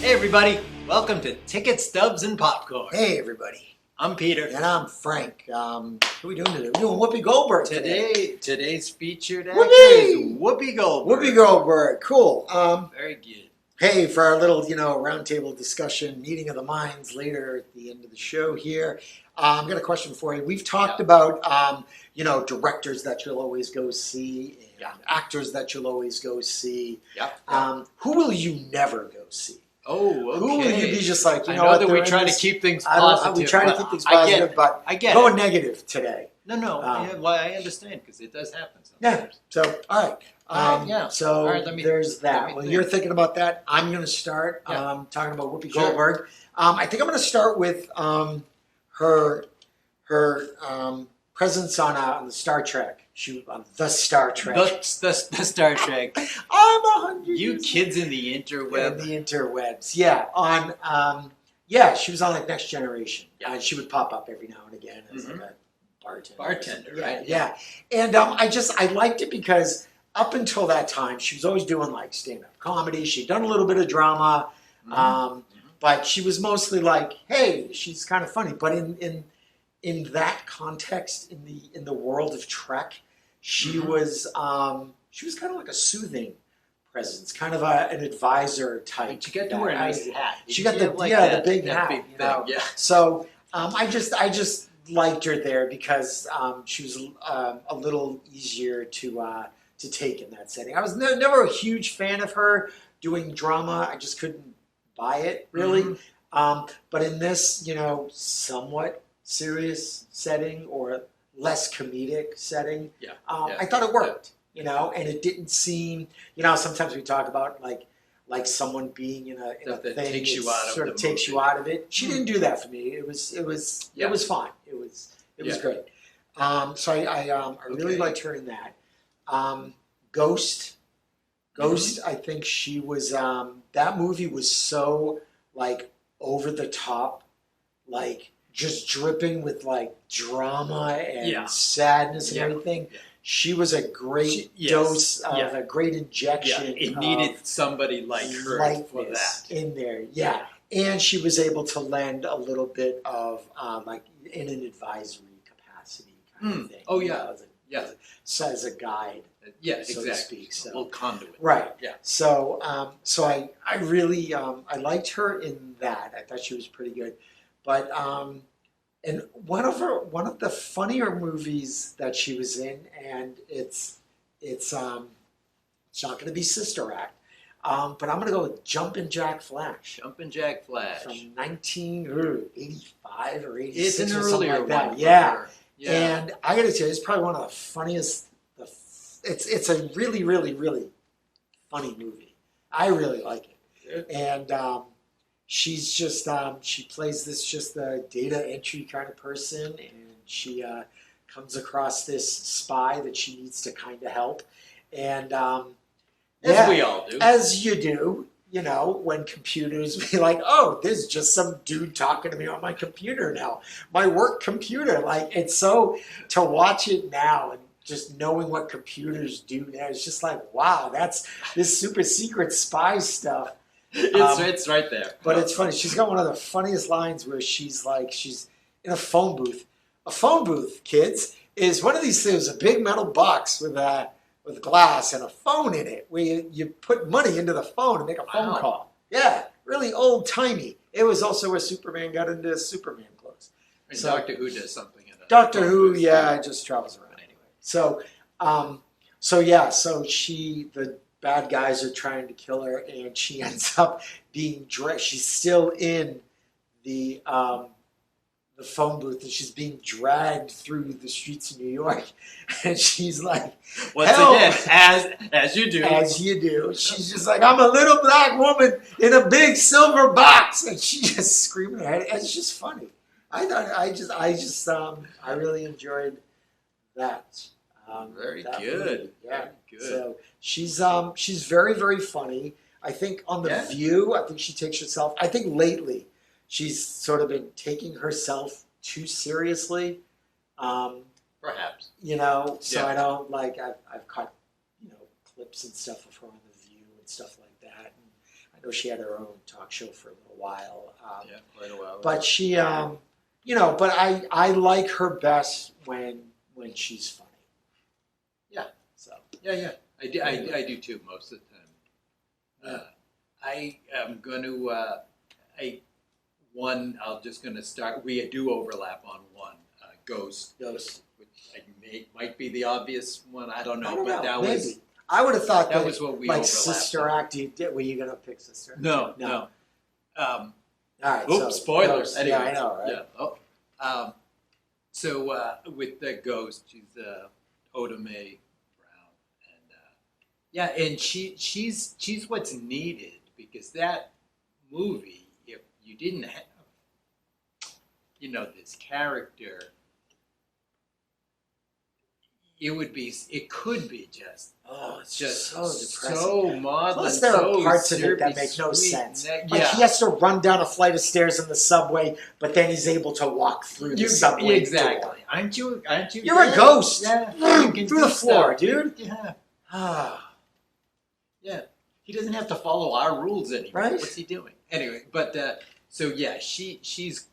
Hey everybody, welcome to Ticket, Stubs, and Popcorn. Hey everybody. I'm Peter. And I'm Frank. What are we doing today? We're doing Whoopi Goldberg today. Today's featured actor is Whoopi Goldberg. Whoopi Goldberg, cool. Very good. Hey, for our little, roundtable discussion, meeting of the minds later at the end of the show here, I've got a question for you. We've talked about, directors that you'll always go see, and actors that you'll always go see. Who will you never go see? Oh, okay. Who will you be just like, I know that we try to keep things positive. We try to keep things positive, but I get going negative today. No, I understand, because it does happen sometimes. Yeah, so, all right. So all right, there's that. Well, you're thinking about that. I'm going to start talking about Whoopi Goldberg. I think I'm going to start with her presence on the Star Trek. On the Star Trek. The Star Trek. I'm 100 You kids in the interweb. In the interwebs, yeah. She was on like Next Generation. Yeah, she would pop up every now and again as like a bartender. Right? Yeah. And I liked it because up until that time, she was always doing like stand-up comedy. She'd done a little bit of drama, but she was mostly like, hey, she's kind of funny. But in that context, in the world of Trek, she was kind of like a soothing presence, kind of an advisor type. She got to wear a nice hat. She got the big hat. Big thing, yeah. So I just liked her there because she was a little easier to take in that setting. I was never a huge fan of her doing drama. I just couldn't buy it really. But in this, somewhat serious setting or less comedic setting, I thought it worked. And it didn't seem, sometimes we talk about like someone being in a thing that takes you out of it. She didn't do that for me. It was fine. It was great. So I really liked her in that. Ghost. I think she was. That movie was so like over the top, like just dripping with like drama and sadness and everything. Yeah. She was a great dose of a great injection. It needed somebody like her for that in there. Yeah. And she was able to lend a little bit of like in an advisory capacity kind of thing. Oh yeah, as a guide. Yeah, so exactly. To speak. So. A little conduit. Right. Yeah. So I really I liked her in that. I thought she was pretty good, but and one of the funnier movies that she was in, and it's not going to be Sister Act, but I'm going to go with Jumpin' Jack Flash. Jumpin' Jack Flash from 1985 or 86. It's an or something earlier like that. one. Yeah. And I got to tell you, it's probably one of the funniest. It's a really, really, really funny movie. I really like it, and. She's just, she plays this just a data entry kind of person, and she comes across this spy that she needs to kind of help. And as we all do. As you do, when computers be like, oh, there's just some dude talking to me on my computer now, my work computer. Like, it's so, to watch it now and just knowing what computers do now, it's just like, wow, that's this super secret spy stuff. It's right there. But it's funny. She's got one of the funniest lines where she's in a phone booth. A phone booth, kids, is one of these things, a big metal box with glass and a phone in it, where you put money into the phone and make a phone call. Yeah, really old timey. It was also where Superman got into Superman clothes. And so, Doctor Who does something in it. Doctor Who, just travels around anyway. So the bad guys are trying to kill her, and she ends up being dragged. She's still in the phone booth, and she's being dragged through the streets of New York. And she's like, once again, as you do, she's just like, I'm a little black woman in a big silver box, and she just screaming her head. It's just funny. I really enjoyed that. Very that good. Movie. Yeah. Very good. So she's very, very funny. I think on The View, I think she takes herself. I think lately she's sort of been taking herself too seriously. Perhaps. So I don't like. I've caught clips and stuff of her on The View and stuff like that. And know she had her own talk show for a little while. Yeah, quite a while. But she, you know, but I like her best when she's funny. Yeah. So Yeah. I do too most of the time. I am going to. I'm just going to start. We do overlap on one. Ghost. Which might be the obvious one. I don't know. Maybe. I would have thought that was what we like overlapped Sister on. Act. Were you gonna pick Sister? No. All right. Oops, So, spoilers. Anyway, yeah, I know, right? Yeah. So with the Ghost, she's Oda Mae Brown, and she's what's needed, because that movie, if you didn't have, this character, it could be just it's just so depressing. so maudlin. Plus, there are parts of it that make no sense. Like he has to run down a flight of stairs in the subway, but then he's able to walk through the subway exactly. door. Aren't you? You're a ghost. Yeah, you can through the floor, stuff, dude. Yeah. Yeah. He doesn't have to follow our rules anymore. Right? What's he doing? Anyway, but she's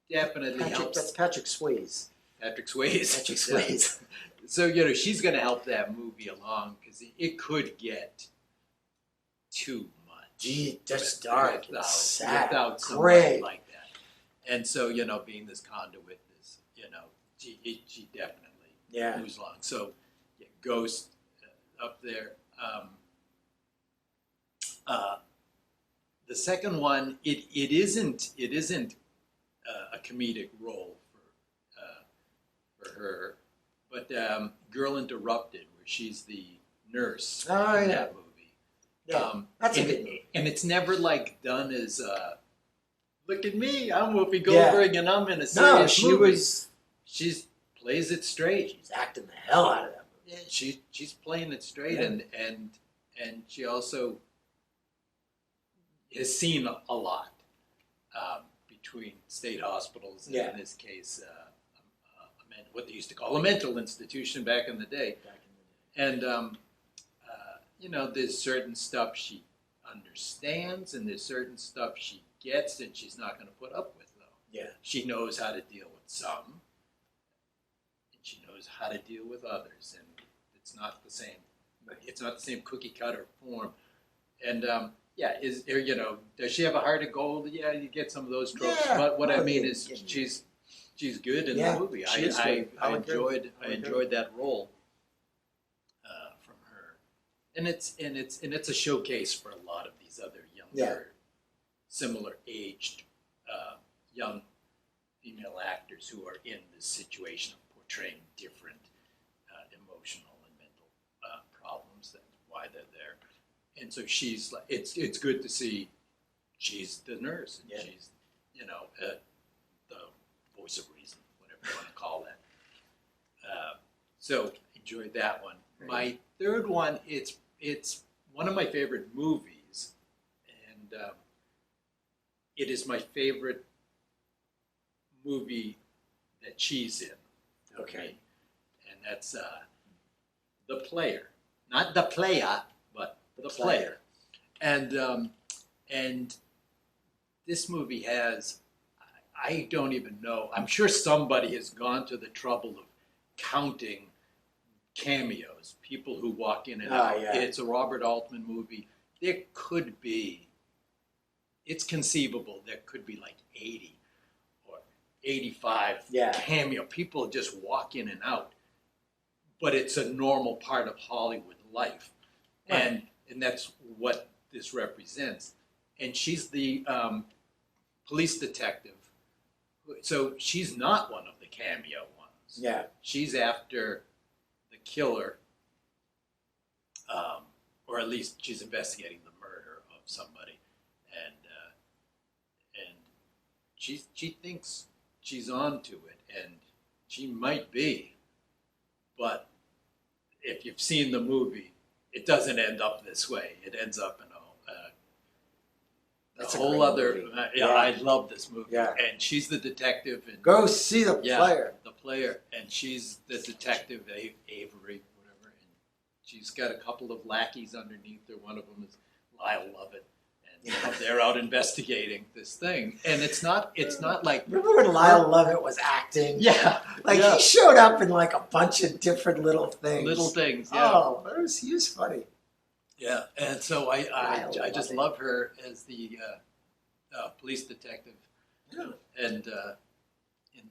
definitely helps. That's Patrick Swayze. Patrick Swayze. Patrick Swayze. So she's going to help that movie along, because it could get too much. Gee, just dark and sad. Without somebody like that. And so being this conduit, she definitely moves along. So Ghost up there. The second one, it isn't a comedic role for her, but Girl Interrupted, where she's the nurse in that movie. Yeah, that's a good movie. And it's never like done as look at me, I'm Whoopi Goldberg, and I'm in a serious movie. She plays it straight. She's acting the hell out of that movie. Yeah, she's playing it straight, and she also has seen a lot between state hospitals and, in this case, what they used to call a mental institution back in the day. And, there's certain stuff she understands, and there's certain stuff she gets and she's not going to put up with, though. Yeah. She knows how to deal with some, and she knows how to deal with others, and it's not the same. It's not the same cookie cutter form. And, does she have a heart of gold? Yeah, you get some of those tropes. Yeah, but what I mean is she's good in the movie. I enjoyed that role from her, and it's a showcase for a lot of these other younger, similar aged young female actors who are in this situation of portraying different emotional and mental problems. That's why they're there. And so she's like, it's good to see she's the nurse, and she's the voice of reason, whatever you want to call that. So enjoyed that one. Right. My third one, it's one of my favorite movies, and it is my favorite movie that she's in. Okay, and that's The Player, not The Player, but The Player. And this movie has, I don't even know, I'm sure somebody has gone to the trouble of counting cameos, people who walk in and out. Yeah. It's a Robert Altman movie. There could be, it's conceivable, there could be like 80 or 85 cameo. People just walk in and out. But it's a normal part of Hollywood life. Right. And that's what this represents. And she's the police detective. So she's not one of the cameo ones. Yeah. She's after the killer, or at least she's investigating the murder of somebody. And she thinks she's onto it, and she might be. But if you've seen the movie, it doesn't end up this way. It ends up in a whole other. I love this movie. Yeah. And she's the detective. And go see The Player. The Player, and she's the detective, Avery, whatever. And she's got a couple of lackeys underneath her. One of them is Lyle Lovett, and they're out investigating this thing, and it's not like remember when Lyle Lovett was acting? Yeah, he showed up in like a bunch of different little things. Yeah. Oh, he was funny. Yeah, and so I just love her as the police detective, and in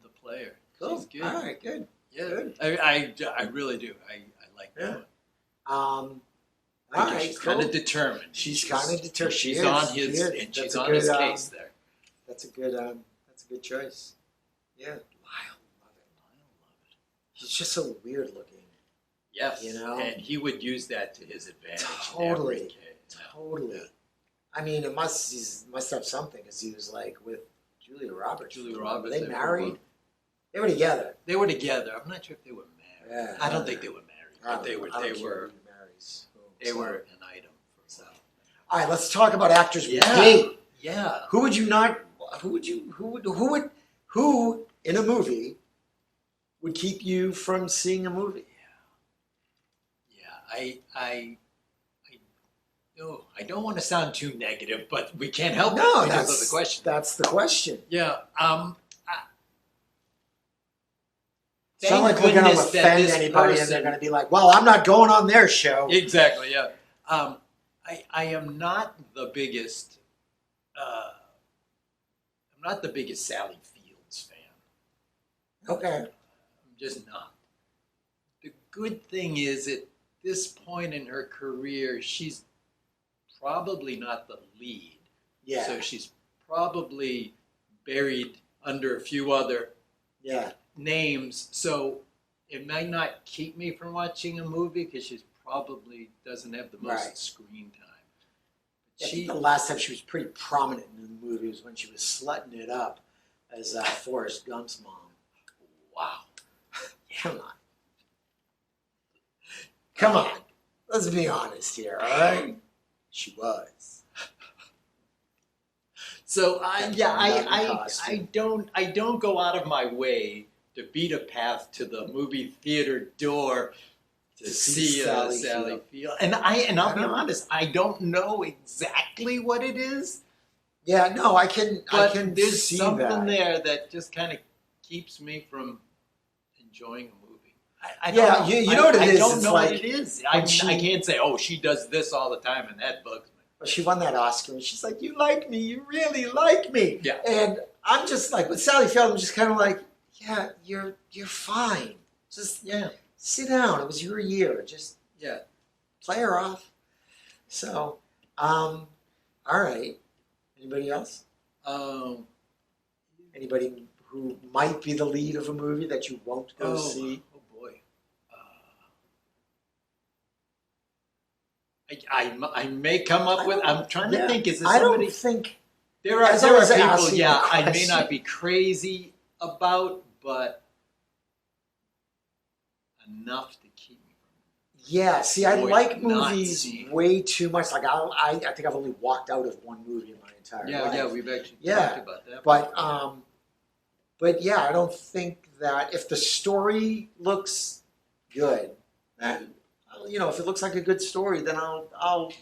The Player. Cool. She's good. All right, good. Yeah, Good. I really do. I like that one. All right, she's cool. kind of determined. She's kind of determined. She's on his case there. That's a good choice. Yeah, Lyle Lovett. He's just so weird looking. Yes, you know, and he would use that to his advantage. Totally. I mean, it must have something, because he was like with Julia Roberts. Were they married? They were together. I'm not sure if they were married. Yeah, I don't think they were married, but they were an item for a while. All right, let's talk about actors with date. Yeah. Who in a movie would keep you from seeing a movie? Yeah. I don't want to sound too negative, but we can't help it because of the question. That's the question. Yeah. It's not like we're going to offend anybody and they're going to be like, well, I'm not going on their show. Exactly, yeah. I am not the biggest Sally Fields fan. Okay. I'm just not. The good thing is, at this point in her career, she's probably not the lead. Yeah. So she's probably buried under a few other names. So it might not keep me from watching a movie because she probably doesn't have the most screen time. I think the last time she was pretty prominent in the movie was when she was slutting it up as Forrest Gump's mom. Wow. Come on. Let's be honest here, all right? She was. So I don't go out of my way to beat a path to the movie theater door to see Sally Field. And I'll be honest, I don't know exactly what it is. Yeah, no, I can there's see something there that just kind of keeps me from enjoying a movie. You know what it is? I don't know what it is. I can't say, oh, she does this all the time and that bugs me. Well, she won that Oscar and she's like, you like me, you really like me. Yeah. And I'm just like, with Sally Field, I'm just kind of like, yeah, you're fine. Just sit down. It was your year. Just play her off. So, all right. Anybody else? Anybody who might be the lead of a movie that you won't go see? Oh boy. I may come up with. I'm trying to think. Is there somebody? I don't think there are people. Yeah, I may not be crazy about, but enough to keep me from. Yeah, see, I like movies way too much. Like I think I've only walked out of one movie in my entire life. Yeah, we've actually talked about that. But yeah, I don't think that if the story looks good, if it looks like a good story, then I'll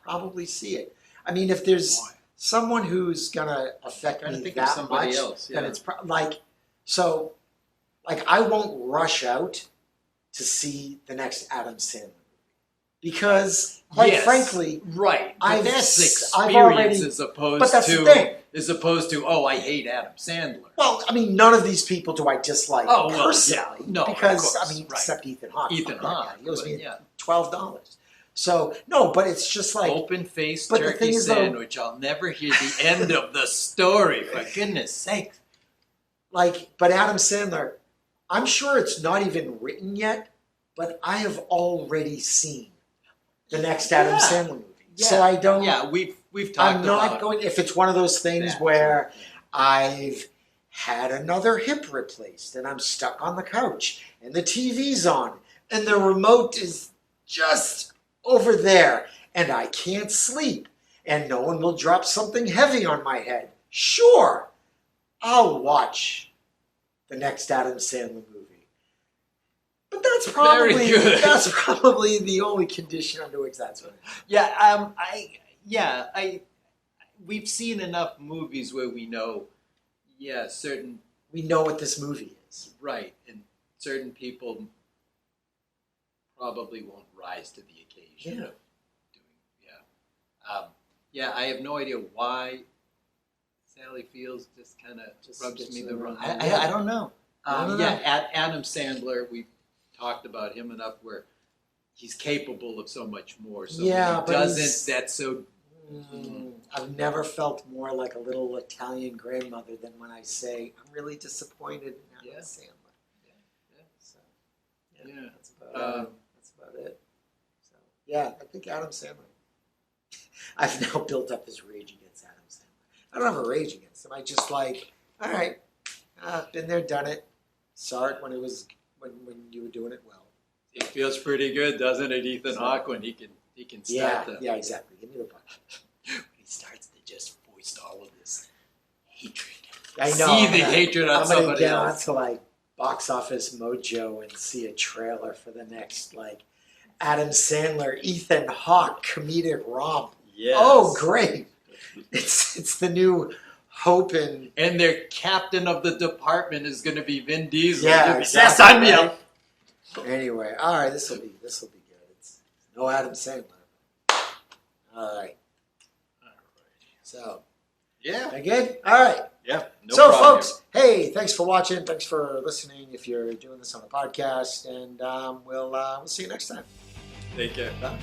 probably see it. I mean, if there's someone who's gonna affect me that much, then it's I won't rush out to see the next Adam Sandler movie because, quite frankly, that's experience as opposed to I hate Adam Sandler. Well, I mean, none of these people do I dislike personally. No, because except Ethan Hawke. He owes me $12. So no, but it's just like open-faced turkey sandwich. I'll never hear the end of the story. For goodness sakes! But Adam Sandler, I'm sure it's not even written yet, but I have already seen the next Adam Sandler movie. Yeah. So I don't. Yeah, we've talked about. I'm not going. If it's one of those things where I've had another hip replaced and I'm stuck on the couch and the TV's on and the remote is just over there and I can't sleep and no one will drop something heavy on my head. Sure, I'll watch the next Adam Sandler movie. But that's good. that's probably the only condition under which that's what. We've seen enough movies where we know, certain We know what this movie is. right, and certain people probably won't rise to the occasion of doing. I have no idea why Sally Fields just kind of rubs me the wrong. I don't know. Adam Sandler. We talked about him enough where he's capable of so much more. So when he doesn't. That's so. I've never felt more like a little Italian grandmother than when I say I'm really disappointed in Adam Sandler. So, that's about it. So I think Adam Sandler. I've now built up this rage against Adam Sandler. I don't have a rage against him. I just like, all right, been there, done it. Saw it when it was when you were doing it well. It feels pretty good, doesn't it, Ethan Hawke, when he can start Yeah, exactly. Give me the button. when he starts to just voice all of this hatred. I know. See the hatred on somebody I'm gonna get else. onto like Box Office Mojo and see a trailer for the next like Adam Sandler, Ethan Hawke comedic romp. Yes. Oh, great! It's the new Hope and their captain of the department is going to be Vin Diesel. Yeah, Yes, sign me up. Anyway, all right, this will be good. It's no Adam Sandler. All right. So, Yeah. good? All right. Yeah. No So, problem. folks, hey, thanks for watching. Thanks for listening if you're doing this on the podcast. And we'll see you next time. Take care. Bye.